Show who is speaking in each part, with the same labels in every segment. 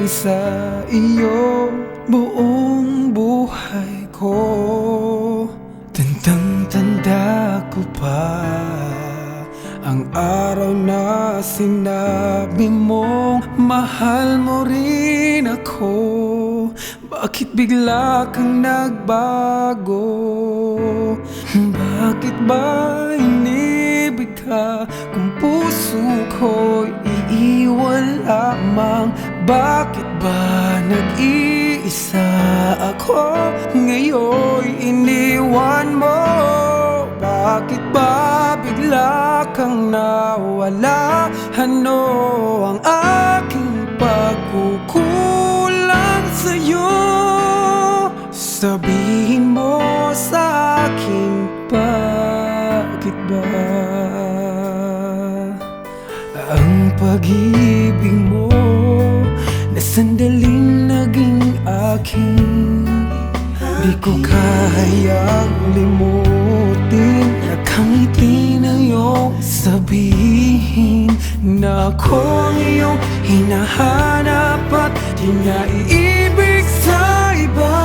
Speaker 1: ibibigay sa iyo buong buhay ko. Tandang-tanda ko pa ang araw na sinabi mong mahal mo rin ako. Bakit bigla kang nagbago? Bakit ba inibig ka kung puso ko'y iiwan lamang? Bakit ba nag-iisa ako ngayon'y iniwan mo? Bakit ba bigla kang nawala? Ano ang aking pagkukulang sa'yo? Sabihin mo sa akin, bakit ba ang pag-ibig mo na sandaling naging akin di ko kayang limutin? Nakangiti na iyong sabihin na ako ang iyong hinahanap at di naiibig sa iba.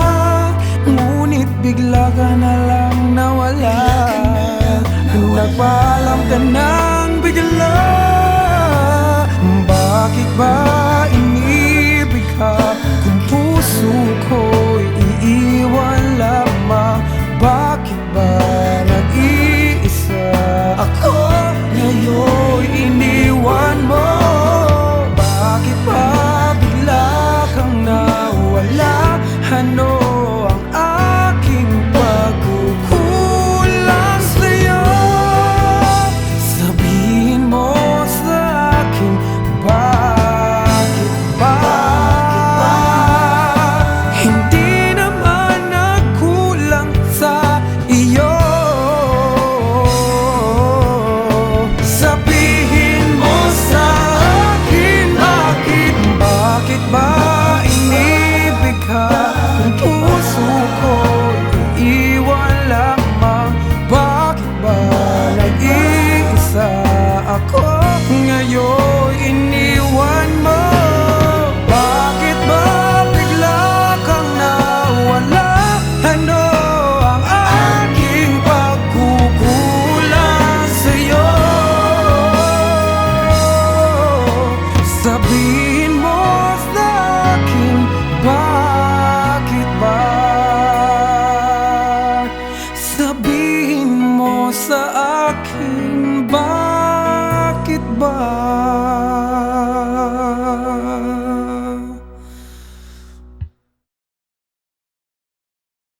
Speaker 1: Ngunit bigla ka na lang nawala, nagpaalam ka nang bigla. Bakit ba